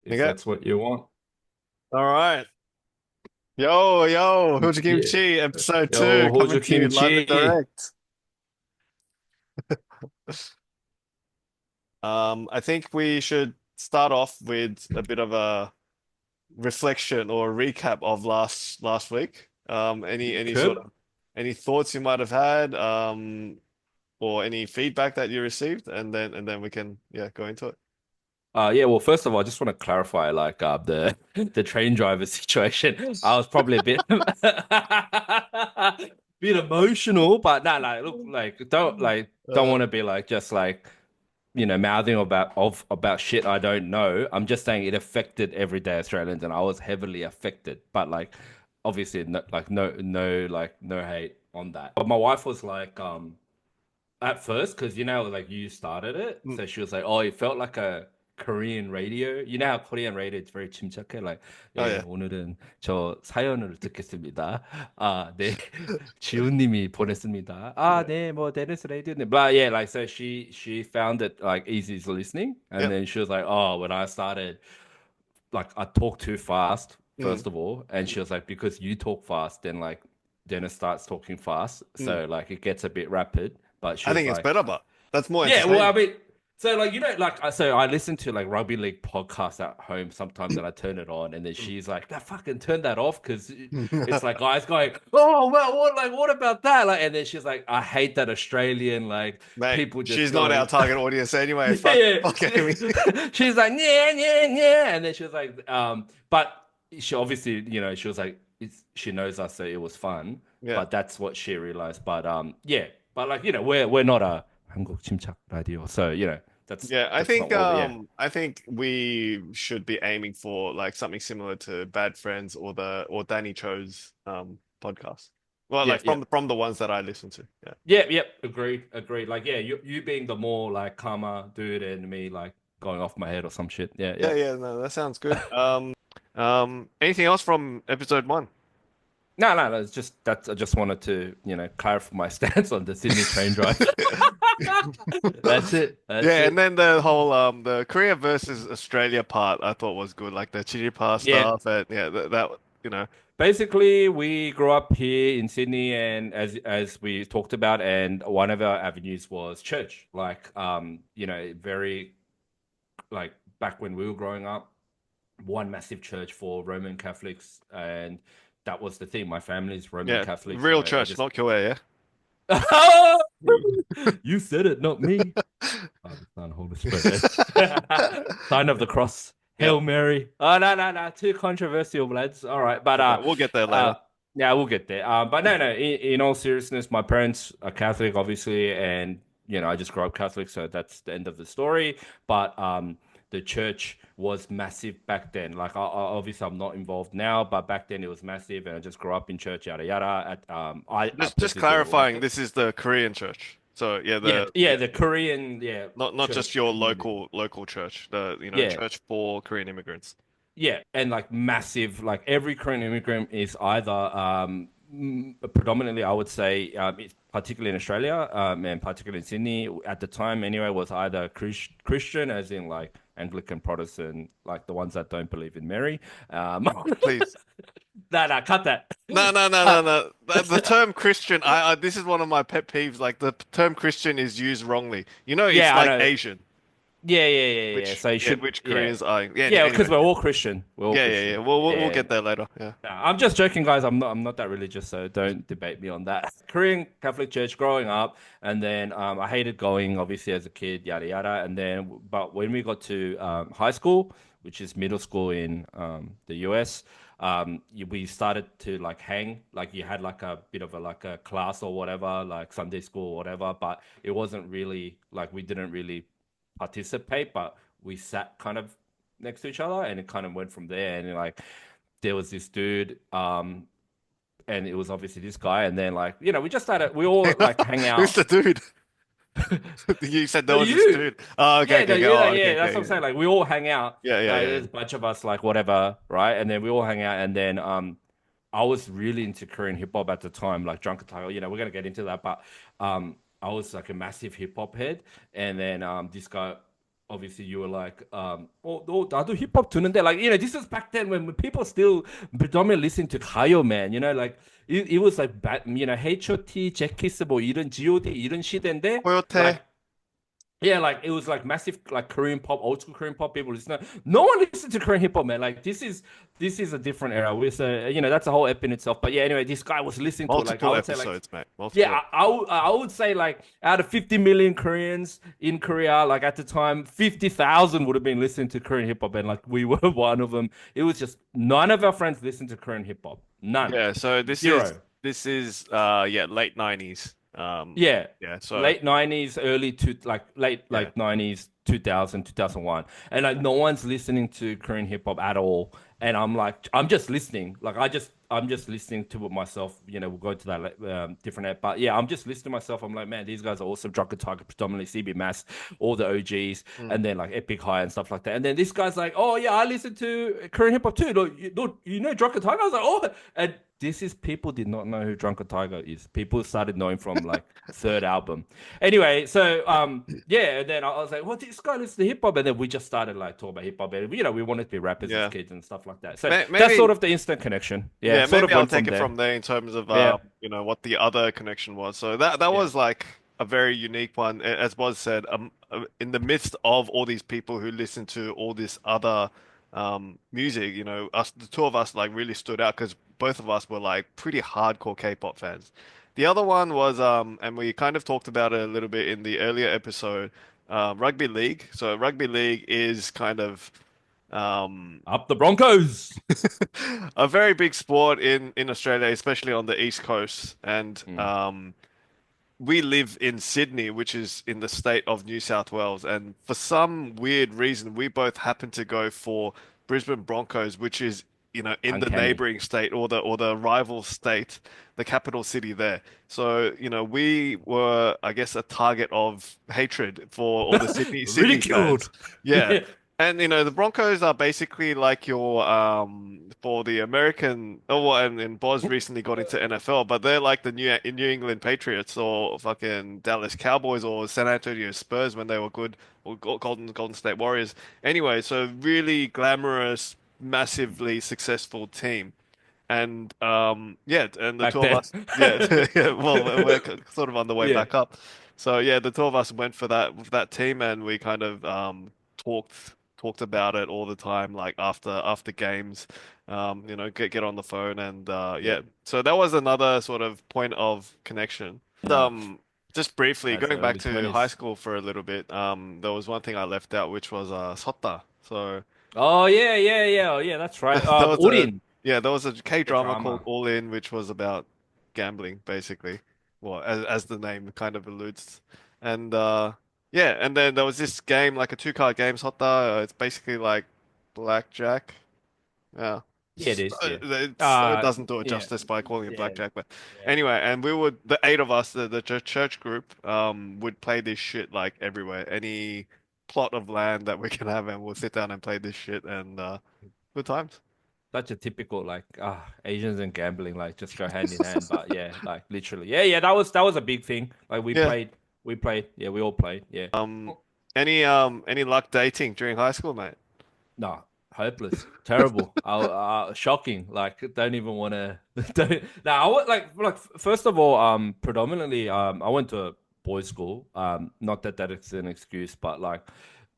if Okay. that's what you want. All right. Yo, Yeah. HojuKimchi, episode two, Yo, coming to you live and HojuKimchi. direct. I think we should start off with a bit of a reflection or a recap of last week. Any sort Good. of any thoughts you might have had, or any feedback that you received, and then we can go into it. Yeah, well, first of all, I just want to clarify the the train driver situation. I was probably a bit bit emotional, but not like look don't Uh, want to be like just like mouthing about shit I don't know. I'm just saying it affected everyday Australians, and I was heavily affected. But like, obviously, no hate on that. But my wife was like, at first, because like you started it, mm, so she was like, "Oh, it felt like a Korean radio. You know how Korean radio is very 침착해. Like, oh 예, yeah. 오늘은 저 사연을 듣겠습니다. 아, 네, 지훈님이 보냈습니다. 아, Yeah. 네, 뭐 데니스 라디오님. But yeah, like so she found it like easy listening, and Yep. then she was like, "Oh, when I started, like I talk too fast." Mm, First of all, and she was like, because you talk fast, then like Dennis starts talking fast, mm. so like it gets a bit rapid. But she I was think it's like, better, but that's more yeah, well, I entertaining. mean, so like like so I listen to like rugby league podcasts at home sometimes, and I turn it on, and then Mm. she's like, "That fucking turn that off," because it's like guys going, "Oh well, what about that?" Like, and then she's like, "I hate that Australian like Mate, people just she's not our going." target audience anyway. Yeah, Fuck yeah. Amy. She's like, yeah, yeah, yeah, and then she was like, but she obviously, she was like, she knows us, so it was fun, Yeah. but that's what she realized. But yeah, but like we're not a 한국 침착 radio, so that's Yeah, I that's not think what we. Yeah, I think we should be aiming for like something similar to Bad Friends or Danny Cho's podcast. Well, yeah, like yeah. from the ones that I listen to. Yeah. Yeah, yeah, agreed, agreed. Like, yeah, you being the more like calmer dude, and me like going off my head or some shit. Yeah, Yeah, yeah. yeah, no, that sounds good. Anything else from episode one? No, no, no. It's just that I just wanted to, clarify my stance on the Sydney train drive. That's it. That's Yeah, and it. then the whole the Korea versus Australia part I thought was good, like the chili pa Yeah. stuff and yeah, that you know. Basically, we grew up here in Sydney, and as we talked about, and one of our avenues was church. Like, very like back when we were growing up, one massive church for Roman Catholics, and that was the thing. My family's Roman Yeah, Catholic, so real I church, just not QA, you said it, not me. Father, Son, Holy Spirit. Sign of the cross. yeah. Hail Mary. Oh no, no, no. Too controversial, lads. All right. But Okay, we'll get there uh later. yeah, we'll get there. But no, no, in all seriousness, my parents are Catholic, obviously, and I just grew up Catholic, so that's the end of the story. But the church was massive back then. Like obviously I'm not involved now, but back then it was massive, and I just grew up in church, yada yada. I Just personally didn't like clarifying, it. this is the Korean church. So yeah, Yeah, the yeah, yeah, the Korean, yeah, not just church your community. local church, the Yeah, church for Korean immigrants. yeah, and like massive, like every Korean immigrant is either predominantly, I would say, it's particularly in Australia, and particularly in Sydney at the time anyway, was either Christian, as in like Anglican Protestant, like the ones that don't believe in Mary. Please. No, cut that. No, no, no, Uh, no, no. The term Christian, this is one of my pet peeves. Like the term Christian is used wrongly. It's yeah, I like know. Asian, Yeah, yeah, yeah, yeah. So you should, which yeah, Koreans are. Yeah, yeah, because anyway. we're all Christian. We're all Yeah, yeah, yeah. Christian. We'll Yeah. get there later. Yeah. Nah, I'm just joking, guys. I'm not that religious, so don't debate me on that. Korean Catholic Church growing up, and then I hated going, obviously, as a kid, yada yada. And then, but when we got to high school, which is middle school in the US, we started to like hang, like you had like a bit of a like a class or whatever, like Sunday school or whatever, but it wasn't really like we didn't really participate, but we sat kind of next to each other, and it kind of went from there, and like there was this dude, and it was obviously this guy, and then like we just started, we all like hang Who's out. the dude? You said there No, was this you, dude. Oh, okay, yeah, no, okay, okay. you, Oh, okay, yeah, that's what I'm okay. saying. Like we all hang out. Yeah, yeah, Like yeah, there's a bunch of us, like whatever, right? And then we all hang out, and then I was really into Korean hip hop at the time, like Drunken Tiger. We're gonna get into that, but I was like a massive hip hop head, and then this guy. obviously you were like, 나도 힙합 듣는데, like, this is back then when people still predominantly listen to 가요, man. Like, it was like, H.O.T, 잭키스, 뭐, 이런 G.O.D, 이런 시대인데, like, 코요테. yeah, like it was like massive like Korean pop, old school Korean pop people listen. No one listens to Korean hip hop, man. Like this is a different era. With that's a whole ep in itself. But yeah, anyway, this guy was listening to it. Like I Multiple would say, like episodes, mate. Multiple. yeah, I would say like out of 50 million Koreans in Korea, like at the time, 50,000 would have been listening to Korean hip hop, and like we were one of them. It was just none of our friends listened to Korean hip hop. None, Yeah, so this is zero. this is yeah, late 90s. Yeah, Yeah, so late 90s, early to like late yeah. like 90s, 2000, 2001. And like no one's listening to Korean hip hop at all. And I'm like, I'm just listening. Like I'm just listening to it myself. We'll go to that different app. But yeah, I'm just listening to myself. I'm like, man, these guys are awesome. Drunken Tiger, predominantly CB Mass, all the OGs, Mm. and then like Epic High and stuff like that. And then this guy's like, oh yeah, I listen to Korean hip hop too. Look, you know Drunken Tiger? I was like, oh, and this is people did not know who Drunken Tiger is. People started knowing from like third album. Anyway, so yeah, and then I was like, well, this guy listens to hip hop, and then we just started like talking about hip hop, and we wanted to be rappers as Yeah. kids and stuff like that. So that's Maybe sort of the instant connection. Yeah, yeah, sort maybe of I'll went from take it there. from there in terms of Yeah, what the other connection was. So that yeah, was like a very unique one. As was said, in the midst of all these people who listen to all this other music, us the two of us like really stood out because both of us were like pretty hardcore K-pop fans. The other one was and we kind of talked about it a little bit in the earlier episode, rugby league. So rugby league is kind of um up the Broncos. a very big sport in Australia, especially on the East Coast. And Mm, we live in Sydney, which is in the state of New South Wales. And for some weird reason, we both happen to go for Brisbane Broncos, which is, in the uncanny. neighboring state or the rival state, the capital city there. So, we were, I guess, a target of hatred for all the Sydney Ridiculed. fans. Yeah. And the Broncos are basically like your for the American oh well, and Boz recently got into NFL, but they're like the New England Patriots or fucking Dallas Cowboys or San Antonio Spurs when they were good or Golden State Warriors. Anyway, so really glamorous, massively successful team. And yeah, and the Back two of then. us, yeah, yeah, well, we're sort of on the way Yeah, back up. So yeah, the two of us went for that team, and we kind of talked about it all the time, like after games, get on the phone and yeah. yeah. So that was another sort of point of connection. And, Nah, just briefly that's the going back early to high 20s. school for a little bit, there was one thing I left out, which was sota. So. Oh yeah, yeah, yeah, oh, yeah. That's right. There was a Odin, there was a the K-drama called drama. All In, which was about gambling, basically. Well, as the name kind of alludes. And yeah, and then there was this game, like a two-card game, Sota. It's basically like blackjack. Yeah. Yeah, it is. Yeah. It doesn't do it Yeah, justice by calling it yeah, blackjack, but yeah. anyway, and we would the eight of us, the church group, would play this shit like everywhere. Any plot of land that we can have, and we'll sit down and play this shit, and good times. Such a typical like Asians and gambling like just go hand in hand. But yeah, like literally, yeah, yeah. That was a big thing. Like Yeah. we played. Yeah, we all played. Yeah. Any luck dating during high school, mate? No, hopeless, terrible, shocking. Like, don't even want to. Don't. Now, I would like first of all, predominantly, I went to a boys' school. Not that that is an excuse, but like,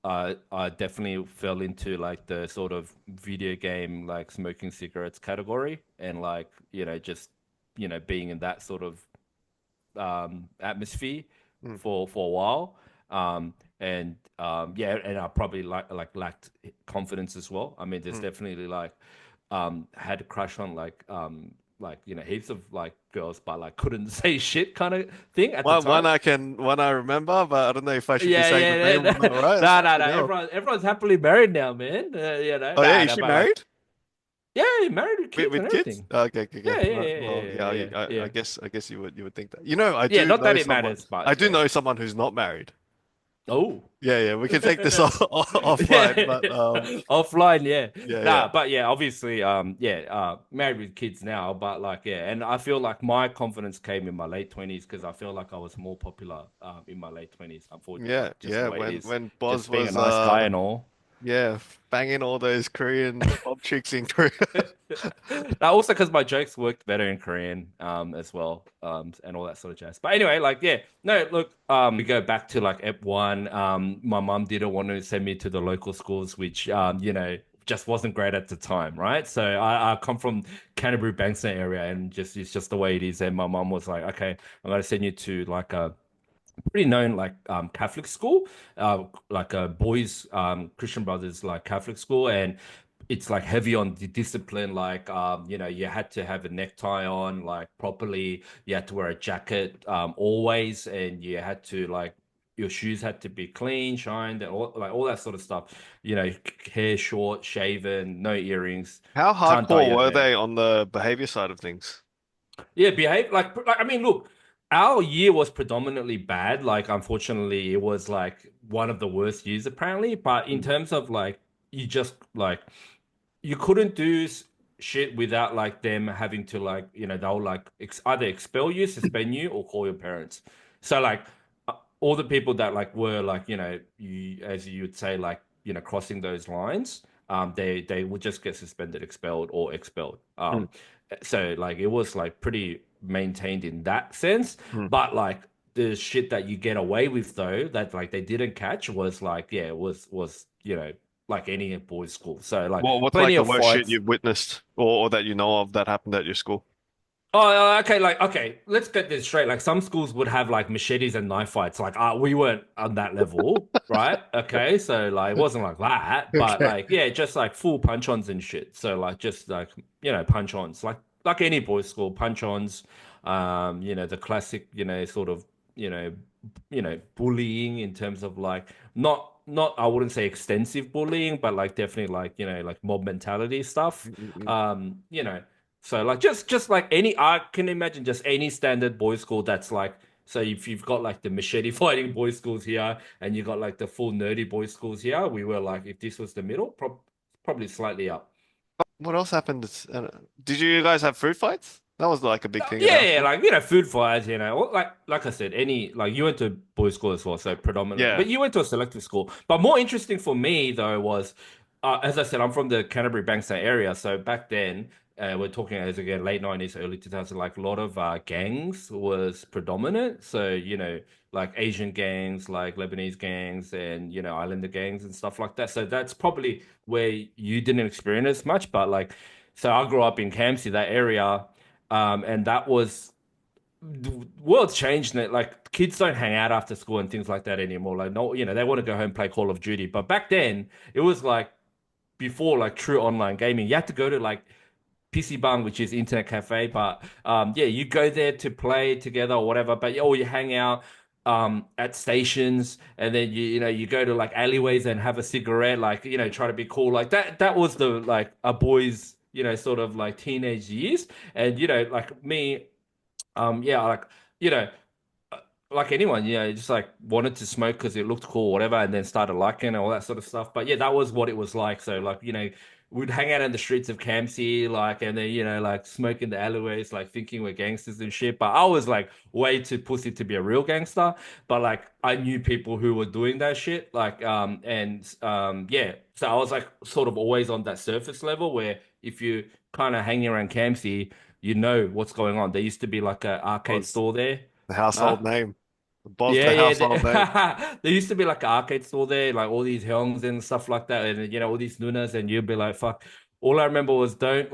I definitely fell into like the sort of video game, like smoking cigarettes category, and like just being in that sort of atmosphere Mm, for a while. And yeah, and I probably like lacked confidence as well. I mean, there's mm. definitely like had a crush on like heaps of like girls, but like couldn't say shit kind of thing at the time. One I remember, but I don't know if I should be Yeah, saying the yeah, name or not, right? no, no, no. Fucking hell. Everyone's happily married now, man. Oh yeah, Nah, is nah, she but like, married? yeah, married with kids and With kids? everything. Okay, okay, okay. Yeah, yeah, Right. yeah, Well, yeah, yeah, yeah, yeah, I yeah. guess you would think that. I Yeah, do not know that it someone. matters, I but do yeah. know someone who's not married. Oh. Yeah, we can take this offline, Yeah. but Offline, yeah. yeah. Nah, but yeah, obviously, yeah, married with kids now, but like, yeah, and I feel like my confidence came in my late 20s because I feel like I was more popular in my late 20s, unfortunately, Yeah, like just the yeah. way it When is. Boz Just being a was nice guy and all. yeah, banging all those Korean pop chicks in Korea. Now, also because my jokes worked better in Korean, as well, and all that sort of jazz. But anyway, like, yeah, no, look, we go back to like Ep 1. My mum didn't want to send me to the local schools, which, just wasn't great at the time, right? So I come from Canterbury Bankstown area, and just it's just the way it is. And my mum was like, okay, I'm gonna send you to like a pretty known like Catholic school, like a boys Christian Brothers like Catholic school, and it's like heavy on the discipline. Like you had to have a necktie on like properly. You had to wear a jacket always, and you had to like your shoes had to be clean, shined, and all that sort of stuff. Hair short, shaven, no earrings, How can't dye hardcore your were hair. they on the behavior side of things? Yeah, behave like I mean, look, our year was predominantly bad. Like, unfortunately, it was like one of the worst years apparently. But in Mm, terms of like, you just like you couldn't do shit without like them having to like they'll like either expel you, suspend you, or call your parents. So like all the people that like were like you as you would say like crossing those lines, they would just get suspended, expelled, or expelled. mm, So like it was like pretty maintained in that sense, mm. but like the shit that you get away with though that like they didn't catch was like yeah it was like any boys' school. So like What's like plenty the of worst shit fights. you've witnessed or that you know of that happened at your school? Oh, okay, like okay, let's get this straight. Like some schools would have like machetes and knife fights. Like we weren't on that level, right? Okay, so like it wasn't like that, but Okay. like yeah, just like full punch-ons and shit. So like just like punch-ons, like any boys' school punch-ons. The classic, sort of, you know, bullying in terms of like not I wouldn't say extensive bullying, but like definitely like like mob mentality stuff. Mm, mm, mm. You know. So like just like any I can imagine just any standard boys' school that's like so if you've got like the machete fighting boys' schools here and you got like the full nerdy boys' schools here, we were like if this was the middle, probably slightly up. What else happened? Did you guys have food fights? That was like a big thing at Yeah, our yeah, school. like food fights, like I said, any like you went to boys' school as well, so predominantly, Yeah. but you went to a selective school. But more interesting for me though was, as I said, I'm from the Canterbury Bankstown area, so back then, we're talking as again late 90s, early 2000s, like a lot of gangs was predominant. So like Asian gangs, like Lebanese gangs, and Islander gangs and stuff like that. So that's probably where you didn't experience much, but like, so I grew up in Campsie, that area. And that was the world's changed. Like kids don't hang out after school and things like that anymore. Like no, they want to go home play Call of Duty. But back then, it was like before like true online gaming. You had to go to like PC Bang, which is internet cafe. But yeah, you go there to play together or whatever. But or you hang out at stations, and then you go to like alleyways and have a cigarette, like try to be cool. Like that was the like a boys sort of like teenage years. And like me, yeah, like you know uh, like anyone, just like wanted to smoke because it looked cool, or whatever, and then started liking and all that sort of stuff. But yeah, that was what it was like. So like, we'd hang out in the streets of Campsie, like, and then like smoke in the alleyways, like thinking we're gangsters and shit. But I was like way too pussy to be a real gangster. But like, I knew people who were doing that shit, like, and yeah. So I was like sort of always on that surface level where if you kind of hanging around Campsie, you know what's going on. There used to be like a arcade Was store there. the Huh? household name. Boz Yeah, the yeah. household name. There used to be like an arcade store there, like all these hyungs and stuff like that, and all these nunas, and you'd be like, "Fuck." All I remember was don't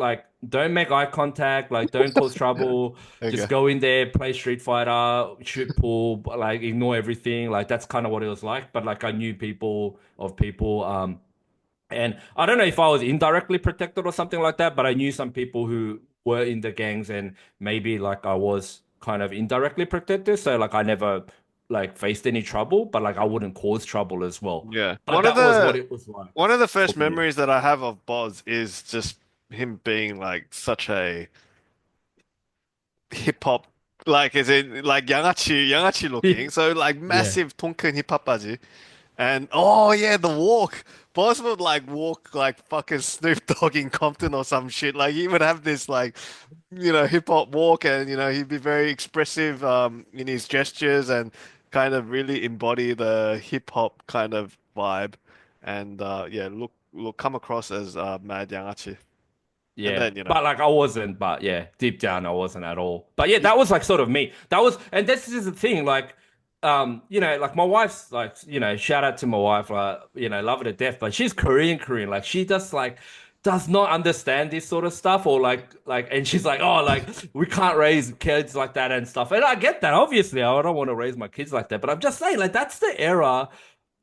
make eye contact, like don't cause trouble. Just Okay. go in there, play Street Fighter, shoot pool, but, like ignore everything. Like that's kind of what it was like. But like I knew people of people, and I don't know if I was indirectly protected or something like that, but I knew some people who were in the gangs and maybe like I was kind of indirectly protected. So like I never like faced any trouble, but like I wouldn't cause trouble as well. Yeah. But that was what it was like One of the for first me. memories that I have of Boz is just him being like such a hip hop like is in like 양아치 looking. So like Yeah. massive 통큰 힙합 바지. And oh yeah, the walk. Boss would like walk like fucking Snoop Dogg in Compton or some shit. Like he would have this like hip hop walk, and he'd be very expressive in his gestures and kind of really embody the hip hop kind of vibe. And yeah, look come across as mad 양아치. And Yeah, then but like I wasn't, but yeah, deep down I wasn't at all. But yeah, y- that was like sort of me. That was, and this is the thing, like, like my wife's like, shout out to my wife, like, love her to death, but she's Korean, like she just like does not understand this sort of stuff, or and she's like, oh, like we can't raise kids like that and stuff, and I get that. Obviously, I don't want to raise my kids like that, but I'm just saying, like, that's the era,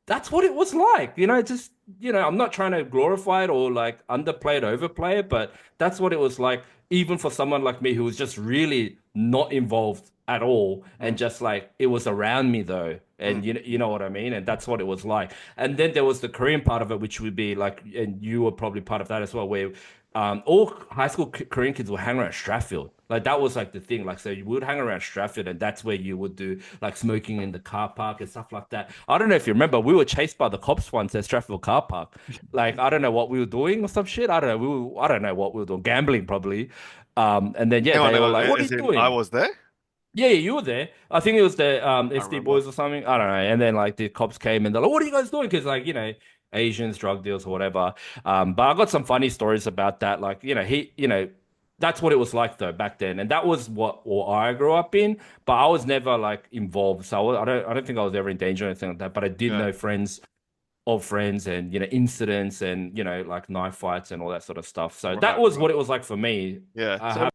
that's what it was like. Just, I'm not trying to glorify it or like underplay it, overplay it, but that's what it was like, even for someone like me who was just really not involved at all. And mm, just like it was around me though. mm, And you know what I mean? And that's what it was like. And then there was the Korean part of it, which would be like, and you were probably part of that as well, where all high school Korean kids would hang around Stratfield. Like that was like the thing. Like so, you would hang around Stratfield, and that's where you would do like smoking in the car park and stuff like that. I don't know if you remember, we were chased by the cops once at Stratfield car park. Like I don't know what we were doing or some shit. I don't know. I don't know what we were doing. Gambling probably. And then yeah, they hang were on, like, "What are you as in I doing?" was there? Yeah, yeah, you were there. I think it was the I SD remember. boys or something. I don't know. And then like the cops came and they're like, "What are you guys doing?" Because like Asians, drug deals or whatever. But I got some funny stories about that. Like that's what it was like though back then, and that was what I grew up in. But I was never like involved, so I don't think I was ever in danger or anything like that. But I did Yeah. know friends of friends, and incidents, and like knife fights and all that sort of stuff. So that Right, was right. what it was like for me. Yeah. I So have.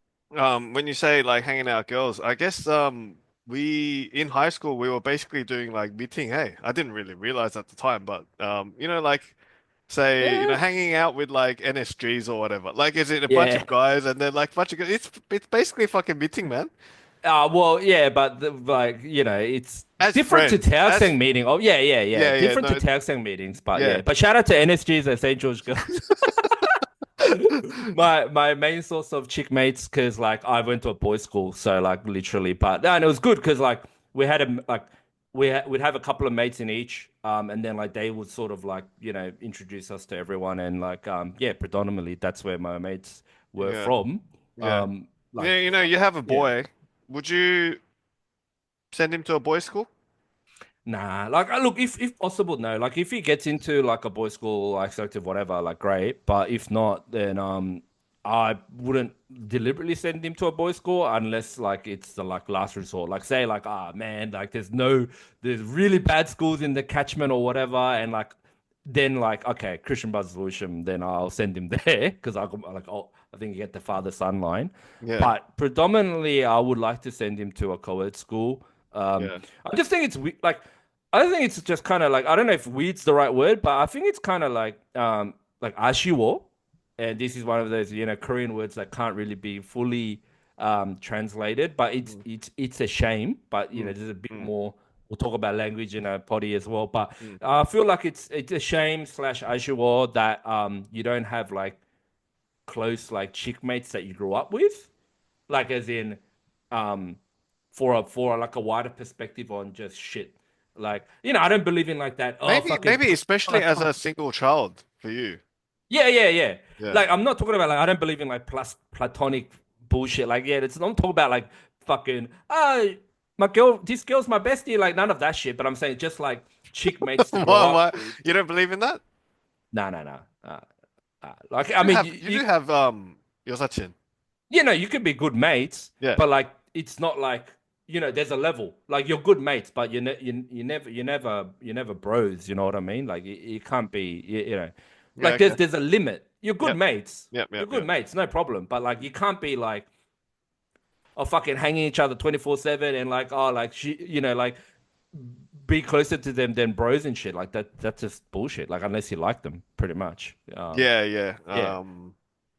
when you say like hanging out with girls, I guess we in high school we were basically doing like meeting. Hey, I didn't really realize at the time, but like say, Yeah. hanging out with like NSGs or whatever. Like, is it a bunch Yeah. of guys and then like bunch of guys? It's basically fucking meeting, man. Well, yeah, but like it's As different to friends, as Taoxing meeting. Oh, yeah, yeah, yeah, yeah, yeah, different to no, Taoxing meetings. But yeah. yeah, but shout out to NSGs and St. George girls. My main source of chick mates, because like I went to a boys' school, so like literally, but no, and it was good because like we had a like we'd have a couple of mates in each, and then like they would sort of like introduce us to everyone, and like yeah, predominantly that's where my mates were Yeah, from. yeah. Like Yeah, you have a yeah. boy. Would you send him to a boys' school? Nah, like look, if possible, no. Like if he gets into like a boys' school, like selective, whatever, like great. But if not, then I wouldn't deliberately send him to a boys' school unless like it's the like last resort. Like say like man, like there's really bad schools in the catchment or whatever, and like then like okay, Christian Brothers Solution, then I'll send him there because I think you get the father son line. Yeah, But predominantly, I would like to send him to a co-ed school. yeah. I just think like I think it's just kind of like I don't know if weed's the right word, but I think it's kind of like ashiwo, and this is one of those Korean words that can't really be fully translated, but Mm, it's a shame. But mm, there's a bit mm, more. We'll talk about language in a potty as well, but mm. I feel like it's a shame slash ashiwo that you don't have like close like chick mates that you grew up with, like as in um like a wider perspective on just shit. Like, I don't believe in like that. Oh, fucking Maybe especially as a single child for you. yeah, yeah, yeah. Yeah. Like, I'm not talking about like I don't believe in like plus platonic bullshit. Like, yeah, it's I'm talking about like fucking my girl. This girl's my bestie. Like, none of that shit. But I'm saying just like chick mates to grow up Why? with. You don't believe in that? No, no, no. Like, I mean, You do have 여사친. you could be good mates, Yeah. but like it's not like there's a level. Like you're good mates, but you never bros. You know what I mean? Like you can't be. Yeah, Like okay. there's a limit. You're good Yep. mates. Yep, You're yep, good yep. mates, no problem. But like you can't be like fucking hanging each other 24/7 and like like like be closer to them than bros and shit. Like that's just bullshit. Like unless you like them, pretty much. Yeah, yeah. Yeah.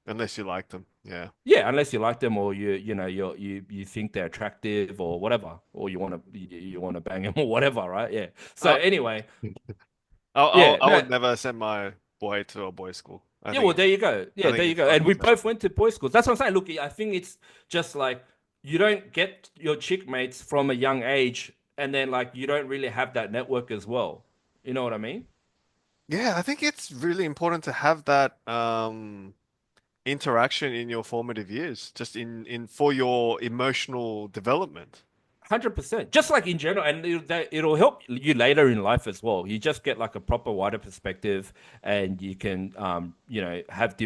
Unless you like them. Yeah. Yeah, unless you like them or you think they're attractive or whatever, or you want to bang them or whatever, right? Yeah. So Uh, anyway, yeah, I no, would never send my boy to a boys' school. yeah. Well, there you go. I Yeah, think there you it's go. And fucking we both sexist. went to boys' schools. That's what I'm saying. Look, I think it's just like you don't get your chick mates from a young age, and then like you don't really have that network as well. You know what I mean? Yeah, I think it's really important to have that interaction in your formative years, just in for your emotional development. 100%. Just like in general, and it'll help you later in life as well. You just get like a proper wider perspective, and you can, have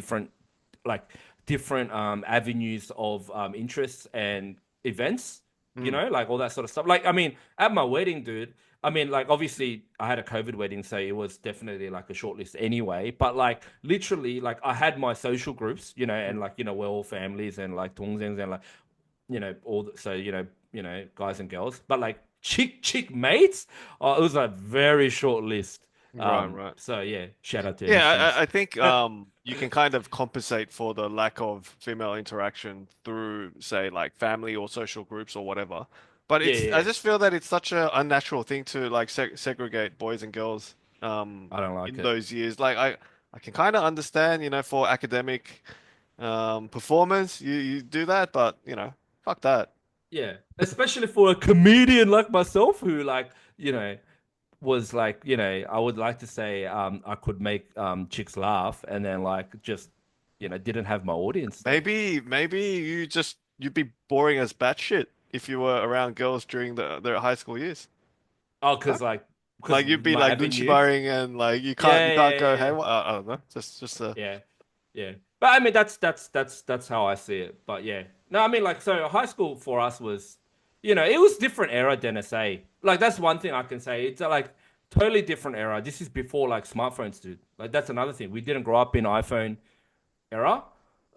like different avenues of interests and events. Mm. Like all that sort of stuff. Like, I mean, at my wedding, dude. I mean, like obviously, I had a COVID wedding, so it was definitely like a short list anyway. But like, literally, like I had my social groups, and like we're all families and like tongzhengs and like guys and girls, but like chick mates, oh, it was a very short list. Right, right. So yeah, shout out to Yeah, instance. I think Uh, you can kind of compensate for the lack of female interaction through, say, like family or social groups or whatever. But yeah, it's yeah, I yeah. just feel that it's such a unnatural thing to like segregate boys and girls I don't like in it. those years. Like I can kind of understand, for academic performance, you do that, but fuck that. Yeah, especially for a comedian like myself who like was like I would like to say I could make chicks laugh and then like just didn't have my audience there. Maybe you'd be boring as batshit if you were around girls during their high school years. Oh, Huh? because Like you'd be my like nunchi avenue. barring and like you Yeah, can't yeah, go yeah, hey yeah. I don't know just Yeah, yeah. But I mean, that's how I see it. But yeah, no, I mean, like, so high school for us was, it was different era than SA. Like, that's one thing I can say. It's like totally different era. This is before like smartphones, dude. Like, that's another thing. We didn't grow up in iPhone era,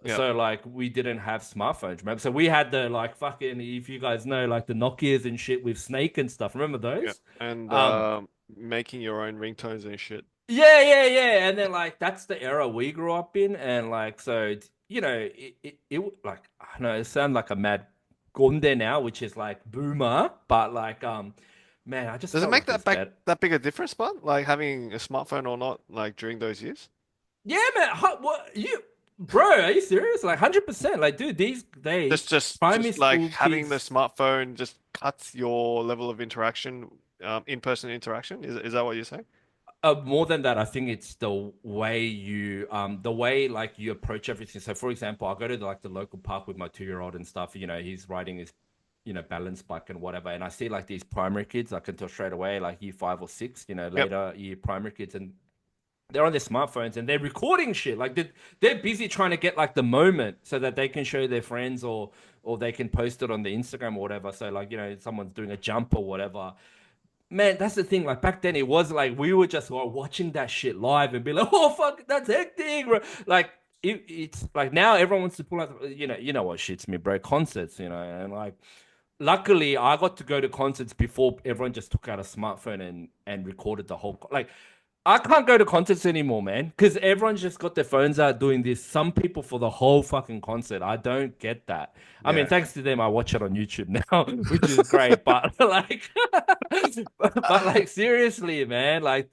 yeah so like we didn't have smartphones. Remember? So we had the like fucking, if you guys know, like the Nokias and shit with Snake and stuff. Remember yeah those? and Um, making your own ringtones and shit. Yeah, yeah, yeah. And then like that's the era we grew up in, and like so like I know it sounds like a mad gonde now, which is like boomer, but like man, I just Does it felt make like it was better. that big a difference, but like having a smartphone or not, like during those years? Yeah, man. What you, bro? Are you serious? Like 100%. Like, dude, these days, primary Just like school having the kids. smartphone just cuts your level of interaction, in-person interaction. Is that what you're saying? More than that, I think it's the way like you approach everything. So, for example, I go to like the local park with my 2-year-old and stuff. He's riding his, balance bike and whatever, and I see like these primary kids. I can tell straight away, like year 5 or 6, Yep. later year primary kids, and they're on their smartphones and they're recording shit. Like they're busy trying to get like the moment so that they can show their friends or they can post it on the Instagram or whatever. So like someone's doing a jump or whatever. Man, that's the thing. Like back then, it was like we were just watching that shit live and be like, "Oh fuck, that's hectic." Bro. Like it's like now everyone wants to pull out. You know what shits me, bro? Concerts, and like luckily I got to go to concerts before everyone just took out a smartphone and recorded the whole. Like I can't go to concerts anymore, man, because everyone's just got their phones out doing this. Some people for the whole fucking concert. I don't get that. I mean, Yeah. thanks to them, I watch it on YouTube now, which is great. But like, but like seriously, man, like,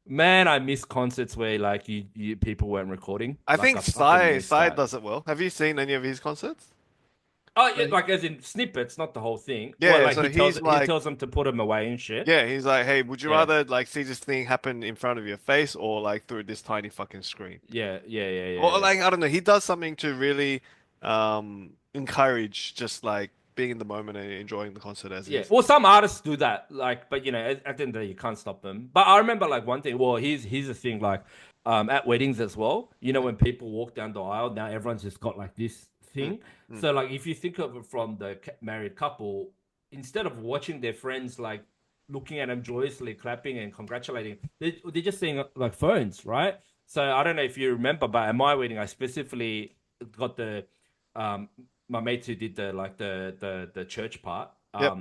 man, I miss concerts where like you people weren't recording. I Like, think I fucking miss Sai that. does it well. Have you seen any of his concerts? Oh So yeah, like as in snippets, not the whole thing. Well, yeah, like so he tells them to put them away and shit. he's like, hey, would you Yeah, rather like see this thing happen in front of your face or like through this tiny fucking screen? yeah, yeah, yeah, yeah, Or yeah. like I don't know, he does something to really encourage just like being in the moment and enjoying the concert as Yeah, is. well, some artists do that, like, but at the end of the day, you can't stop them. But I remember like one thing. Well, here's the thing, like, at weddings as well. When people walk down the aisle, now everyone's just got like this Mm, thing. mm. So like, if you think of it from the married couple, instead of watching their friends like looking at them joyously, clapping and congratulating, they're just seeing like phones, right? So I don't know if you remember, but at my wedding, I specifically got the um my mates who did the church part. Yep.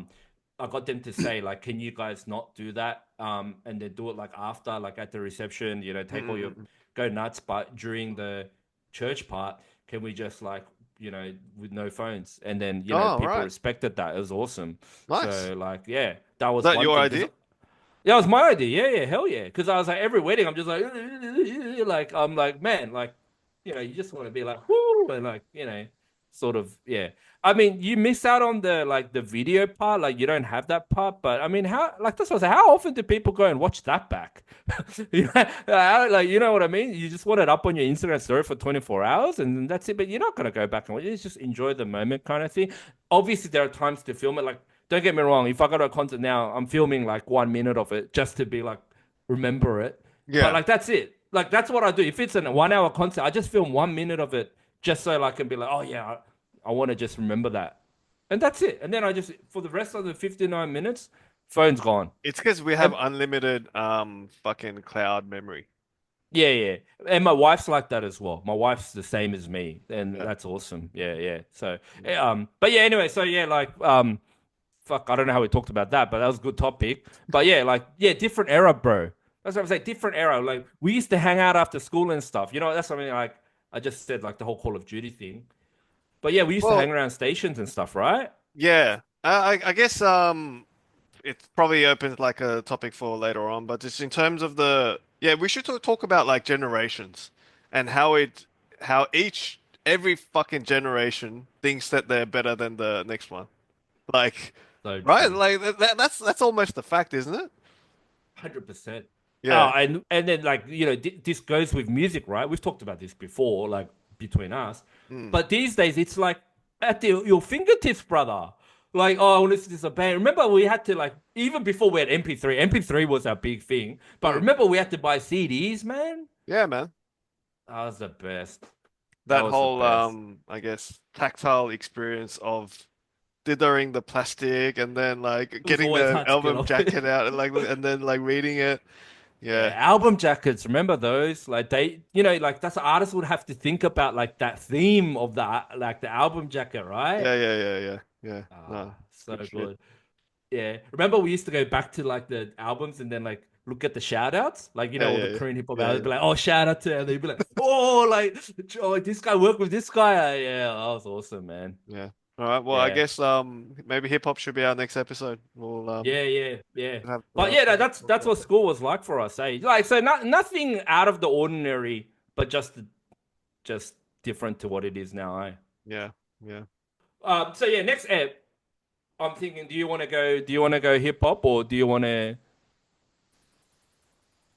I got them to say like, can you guys not do that? And then do it like after, like at the reception, Mm, take all mm, your mm, mm. go nuts. But during the church part, can we just like, with no phones? And then, Oh, people right. respected that. It was awesome. Nice. So like, yeah, that Is was that one your thing. Because idea? yeah, it was my idea. Yeah, yeah, hell yeah. Because I was like, every wedding, I'm just like, like I'm like, man, like, you just want to be like, whoo, and like, sort of, yeah. I mean, you miss out on the like the video part, like you don't have that part. But I mean, how like that's what I say. How often do people go and watch that back? You know, like you know what I mean? You just want it up on your Instagram story for 24 hours and that's it. But you're not gonna go back and watch it. It's just enjoy the moment kind of thing. Obviously, there are times to film it. Like, don't get me wrong. If I got a concert now, I'm filming like 1 minute of it just to be like remember it. But Yeah. like that's it. Like that's what I do. If it's a 1 hour concert, I just film 1 minute of it just so I can be like, oh yeah, I want to just remember that. And that's it. And then I just for the rest of the 59 minutes, phone's gone. It's because we have And unlimited fucking cloud memory. yeah, yeah. And my wife's like that as well. My wife's the same as me, and Yeah. that's awesome. Yeah, yeah. So, but yeah, anyway, so yeah, like fuck, I don't know how we talked about that, but that was a good topic. But yeah, like yeah, different era, bro. That's what I'm saying. Different era. Like we used to hang out after school and stuff. You know, that's something like I just said, like the whole Call of Duty thing. But yeah, we used to hang Well, around stations and stuff, right? yeah. I guess it probably opens like a topic for later on, but just in terms of the yeah, we should talk about like generations and how every fucking generation thinks that they're better than the next one. Like, So right? true. Like that's almost the fact, isn't it? 100%. Oh, Yeah. and then like this goes with music, right? We've talked about this before, like between us. Mm, But these days, it's like at your fingertips, brother. Like, oh, I want to listen to this band. Remember, we had to like even before we had MP3. MP3 was our big thing. But mm. remember, we had to buy CDs, man. Yeah, man. That was the best. That That was the whole best. I guess tactile experience of dithering the plastic and then like It was getting always the hard to get album off. jacket out and then like reading it. Yeah, Yeah. album jackets. Remember those? Like like that's artists would have to think about like that theme of the album jacket, right? Yeah. No, Ah, so good shit. good. Yeah. Remember we used to go back to like the albums and then like look at the shout outs? Like, all the Korean hip hop albums, Yeah. be like, oh, shout out to, and they'd be like, oh, like, oh, this guy worked with this guy. Yeah, that was awesome, man. Yeah. All right. Well, I Yeah. guess maybe hip hop should be our next episode. We'll Yeah, yeah, yeah. we'll But have yeah, to talk that's about what that. school was like for us, eh? Like, so nothing out of the ordinary, but just different to what it is now, eh? Yeah. Yeah. So yeah, next app, I'm thinking, do you want to go hip hop or do you want to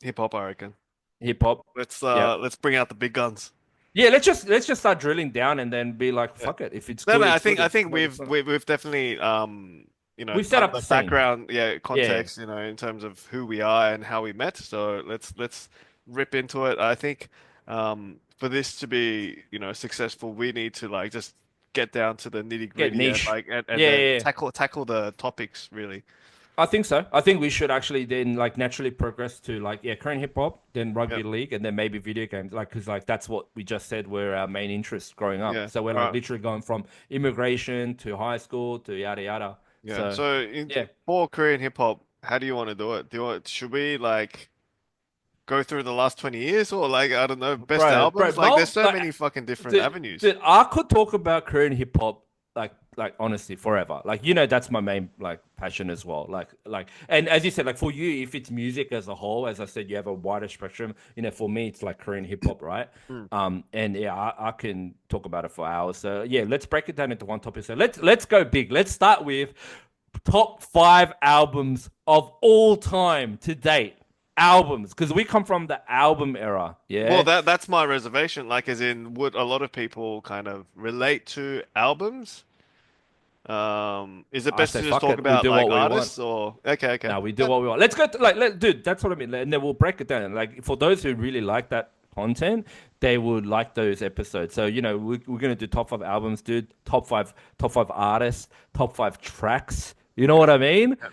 Hip hop, I reckon. hip hop? Yeah. Let's bring out the big guns. Yeah, let's just start drilling down and then be like, Yeah. fuck it. If it's No, good, no, it's good. I If it's think not, it's not. we've definitely We've set done up the the scene. background, yeah, Yeah. context, in terms of who we are and how we met. So let's rip into it. I think for this to be, successful, we need to like just get down to the nitty Get gritty and niche. like and Yeah, then yeah, yeah. tackle the topics really. I think so. I think we should actually then like naturally progress to like yeah, Korean hip hop, then Yeah. rugby league, and then maybe video games. Like because like that's what we just said were our main interests growing up. Yeah. So we're All like right. literally going from immigration to high school to yada yada. Yeah. So So yeah, for Korean hip hop, how do you want to do it? Should we like go through the last 20 years or like I don't know, best bro, albums? Like there's so like many fucking different dude, avenues. dude, I could talk about Korean hip hop like honestly forever. Like that's my main like passion as well. Like and as you said, like for you, if it's music as a whole, as I said, you have a wider spectrum. For me, it's like Korean hip hop, right? Hmm. And yeah, I can talk about it for hours. So yeah, let's break it down into one topic. So let's go big. Let's start with top 5 albums of all time to date. Albums, because we come from the album era. Well, Yeah. that's my reservation. Like, as in, would a lot of people kind of relate to albums? Is it I best say to just fuck talk it. We about do like what we want. artists or okay. No, we do what we want. Let's go to dude. That's what I mean. And then we'll break it down. Like for those who really like that content, they would like those episodes. So we're gonna do top 5 albums, dude. Top five artists, top 5 tracks. You know what I mean? Yeah.